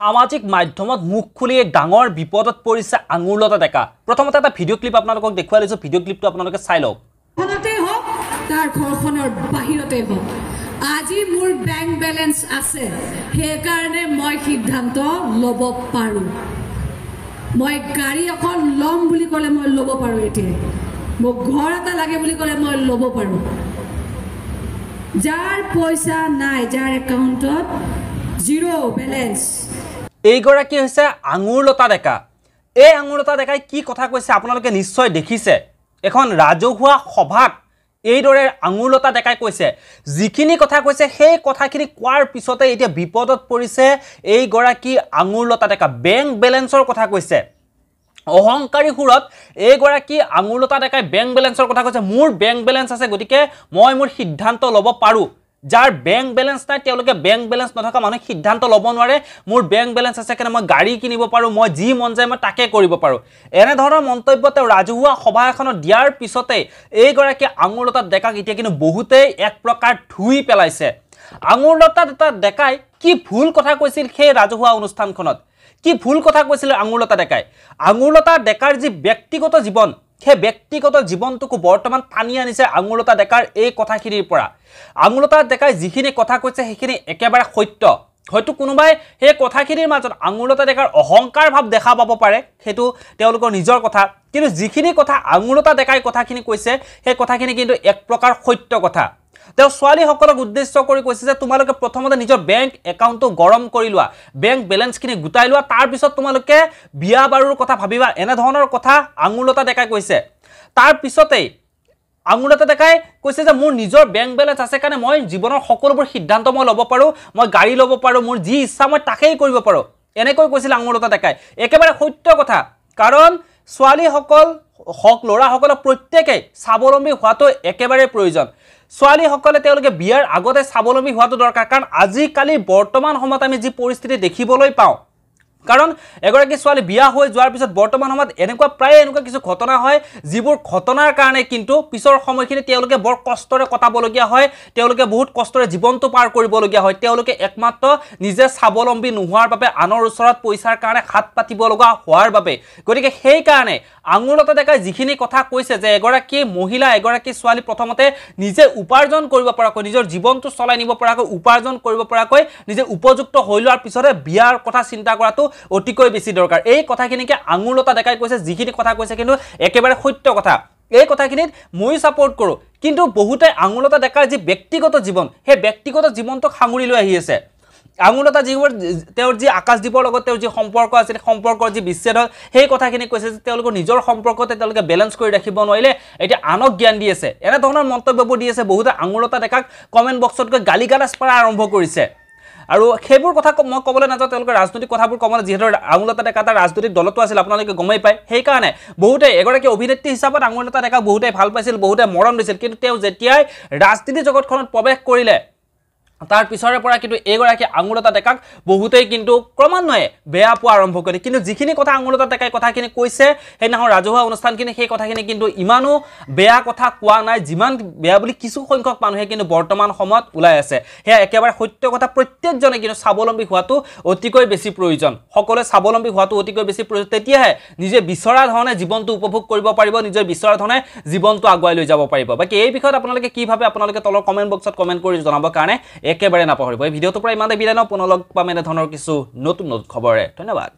সামাজিক মাধ্যমত মুখ খুলি এক ডাঙৰ বিপদত পৰিছে আঙুৰলতা ডেকা। প্ৰথমতে এটা ভিডিঅ' ক্লিপ আপোনালোকক দেখুৱাই লৈছো, ভিডিঅ' ক্লিপটো আপোনালোকে চাই লওক। ঘৰতে হওক তাৰ ঘৰখনৰ বাহিৰতে হওক, আজি মোৰ বেংক বেলেন্স আছে, সেইকাৰণে মই সিদ্ধান্ত ল'ব পাৰোঁ। মই গাড়ী এখন ল'ম বুলি ক'লে মই ল'ব পাৰোঁ। এতিয়া মোক ঘৰ এটা লাগে বুলি ক'লে মই ল'ব পাৰোঁ। যাৰ পইচা নাই, যাৰ একাউণ্টত জিৰ' বেলেন্স, এইগৰাকী হৈছে আঙুৰলতা ডেকা। এই আঙুৰলতা ডেকাই কি কথা কৈছে আপোনালোকে নিশ্চয় দেখিছে। এখন ৰাজহুৱা সভাত এইদৰে আঙুৰলতা ডেকাই কৈছে, যিখিনি কথা কৈছে সেই কথাখিনি কোৱাৰ পিছতে এতিয়া বিপদত পৰিছে এইগৰাকী আঙুৰলতা ডেকা। বেংক বেলেন্সৰ কথা কৈছে। অহংকাৰী সুৰত এইগৰাকী আঙুৰলতা ডেকাই বেংক বেলেন্সৰ কথা কৈছে। মোৰ বেংক বেলেন্স আছে, গতিকে মই মোৰ সিদ্ধান্ত ল'ব পাৰোঁ। যাৰ বেংক বেলেন্স নাই তেওঁলোকে বেংক বেলেন্স নথকা মানুহে সিদ্ধান্ত ল'ব নোৱাৰে। মোৰ বেংক বেলেন্স আছে কাৰণে মই গাড়ী কিনিব পাৰোঁ, মই যি মন যায় মই তাকে কৰিব পাৰোঁ। এনেধৰণৰ মন্তব্য তেওঁ ৰাজহুৱা সভা এখনত দিয়াৰ পিছতে এইগৰাকী আঙুৰলতা ডেকাক এতিয়া কিন্তু বহুতেই এক প্ৰকাৰ ধুই পেলাইছে। আঙুৰলতা ডেকাই কি ভুল কথা কৈছিল সেই ৰাজহুৱা অনুষ্ঠানখনত? কি ভুল কথা কৈছিল আঙুৰলতা ডেকাই? আঙুৰলতা ডেকাৰ যি ব্যক্তিগত জীৱন, সেই ব্যক্তিগত জীৱনটোকো বৰ্তমান টানি আনিছে আঙুৰলতা ডেকাৰ এই কথাখিনিৰ পৰা। আঙুৰলতা ডেকাই যিখিনি কথা কৈছে সেইখিনি একেবাৰে সত্য। হয়তো কোনোবাই সেই কথাখিনিৰ মাজত আঙুৰলতা ডেকাৰ অহংকাৰ ভাৱ দেখা পাব পাৰে, সেইটো তেওঁলোকৰ নিজৰ কথা। কিন্তু যিখিনি কথা আঙুৰলতা ডেকাই কথাখিনি কৈছে সেই কথাখিনি কিন্তু এক প্ৰকাৰ সত্য কথা। তেওঁ ছোৱালীসকলক উদ্দেশ্য কৰি কৈছে যে তোমালোকে প্ৰথমতে নিজৰ বেংক একাউণ্টটো গৰম কৰি লোৱা, বেংক বেলেন্সখিনি গোটাই লোৱা, তাৰপিছত তোমালোকে বিয়া বাৰুৰ কথা ভাবিবা। এনেধৰণৰ কথা আঙুৰলতা ডেকাই কৈছে। তাৰপিছতেই আঙুৰলতা ডেকাই কৈছে যে মোৰ নিজৰ বেংক বেলেন্স আছে কাৰণে মই জীৱনৰ সকলোবোৰ সিদ্ধান্ত মই ল'ব পাৰোঁ, মই গাড়ী ল'ব পাৰোঁ, মোৰ যি ইচ্ছা মই তাকেই কৰিব পাৰোঁ। এনেকৈ কৈছিল আঙুৰলতা ডেকাই। একেবাৰে সত্য কথা, কাৰণ ছোৱালীসকল হওক ল'ৰাসকলক প্ৰত্যেকেই স্বাৱলম্বী হোৱাটো একেবাৰে প্ৰয়োজন। ছোৱালীসকলে তেওঁলোকে বিয়াৰ আগতে স্বাৱলম্বী হোৱাটো দৰকাৰ, কাৰণ আজিকালি বৰ্তমান সময়ত আমি যি পৰিস্থিতি দেখিবলৈ পাওঁ, কাৰণ এগৰাকী ছোৱালী বিয়া হৈ যোৱাৰ পিছত বৰ্তমান সময়ত প্ৰায় এনেকুৱা কিছু ঘটনা হয় যিবোৰ ঘটনাৰ কাৰণে কিন্তু পিছৰ সময়খিনি তেওঁলোকে বৰ কষ্টৰে কটাবলগীয়া হয়, তেওঁলোকে বহুত কষ্টৰে জীৱনটো পাৰ কৰিবলগীয়া হয়। তেওঁলোকে একমাত্ৰ নিজে স্বাৱলম্বী নোহোৱাৰ বাবে, আনৰ ওচৰত পইচাৰ কাৰণে হাত পাতিব লগা হোৱাৰ বাবে। গতিকে সেইকাৰণে আঙুৰলতা ডেকাই যিখিনি কথা কৈছে যে এগৰাকী মহিলা, এগৰাকী ছোৱালী প্ৰথমতে নিজে উপাৰ্জন কৰিব পৰাকৈ, নিজৰ জীৱনটো চলাই নিব পৰাকৈ, উপাৰ্জন কৰিব পৰাকৈ নিজে উপযুক্ত হৈ লোৱাৰ পিছতে বিয়াৰ কথা চিন্তা কৰাটো অতিকৈ বেছি দৰকাৰ। এই কথাখিনিকে আঙুৰলতা ডেকাই কৈছে। যিখিনি কথা কৈছে কিন্তু একেবাৰে সত্য কথা। এই কথাখিনিত ময়ো ছাপোৰ্ট কৰোঁ। কিন্তু বহুতে আঙুৰলতা ডেকাৰ যি ব্যক্তিগত জীৱন, সেই ব্যক্তিগত জীৱনটোক সাঙুৰি লৈ আহি আছে। আঙুৰলতা তেওঁৰ যি আকাশদ্বীপৰ লগত তেওঁৰ যি সম্পৰ্ক আছিল, সম্পৰ্কৰ যি বিচ্ছেদ হ'ল, সেই কথাখিনি কৈছে যে তেওঁলোকৰ নিজৰ সম্পৰ্কতে তেওঁলোকে বেলেন্স কৰি ৰাখিব নোৱাৰিলে, এতিয়া আনক জ্ঞান দি আছে। এনেধৰণৰ মন্তব্যবোৰ দি আছে। বহুতে আঙুৰলতা ডেকাক কমেণ্ট বক্সত গৈ গালি গালাজ পৰা আৰম্ভ কৰিছে। আৰু সেইবোৰ কথা মই ক'বলৈ নাযাওঁ, তেওঁলোকে ৰাজনৈতিক কথাবোৰ ক'বলৈ, যিহেতু আঙুৰলতা ডেকা এটা ৰাজনৈতিক দলতো আছিল, আপোনালোকে গমেই পায়। সেইকাৰণে বহুতে এগৰাকী অভিনেত্ৰী হিচাপত আঙুৰলতা ডেকাক বহুতে ভাল পাইছিল, বহুতে মৰম দিছিল। কিন্তু তেওঁ যেতিয়াই ৰাজনীতি জগতখনত প্ৰৱেশ কৰিলে, তাৰ পিছৰে পৰা কিন্তু এইগৰাকী আঙুৰলতা ডেকাক বহুতেই কিন্তু ক্ৰমান্বয়ে বেয়া পোৱা আৰম্ভ কৰে। কিন্তু যিখিনি কথা আঙুৰলতা ডেকাই কথাখিনি কৈছে সেইদিনাখন ৰাজহুৱা অনুষ্ঠানখিনি, সেই কথাখিনি কিন্তু ইমানো বেয়া কথা কোৱা নাই, যিমান বেয়া বুলি কিছু সংখ্যক মানুহে কিন্তু বৰ্তমান সময়ত ওলাই আছে। সেয়া একেবাৰে সত্য কথা। প্ৰত্যেকজনে কিন্তু স্বাৱলম্বী হোৱাটো অতিকৈ বেছি প্ৰয়োজন। সকলোৱে স্বাৱলম্বী হোৱাটো অতিকৈ বেছি প্ৰয়োজন। তেতিয়াহে নিজে বিচৰা ধৰণে জীৱনটো উপভোগ কৰিব পাৰিব, নিজৰ বিচৰা ধৰণে জীৱনটো আগুৱাই লৈ যাব পাৰিব। বাকী এই বিষয়ত আপোনালোকে কি ভাবে, আপোনালোকে তলৰ কমেণ্ট বক্সত কমেণ্ট কৰি জনাবৰ কাৰণে একেবাৰে নাপাহৰিব। এই ভিডিঅ'টোৰ পৰা ইমানতে বিদায় লওঁ। পুনৰ লগ পাম এনেধৰণৰ কিছু নতুন খবৰে। ধন্যবাদ।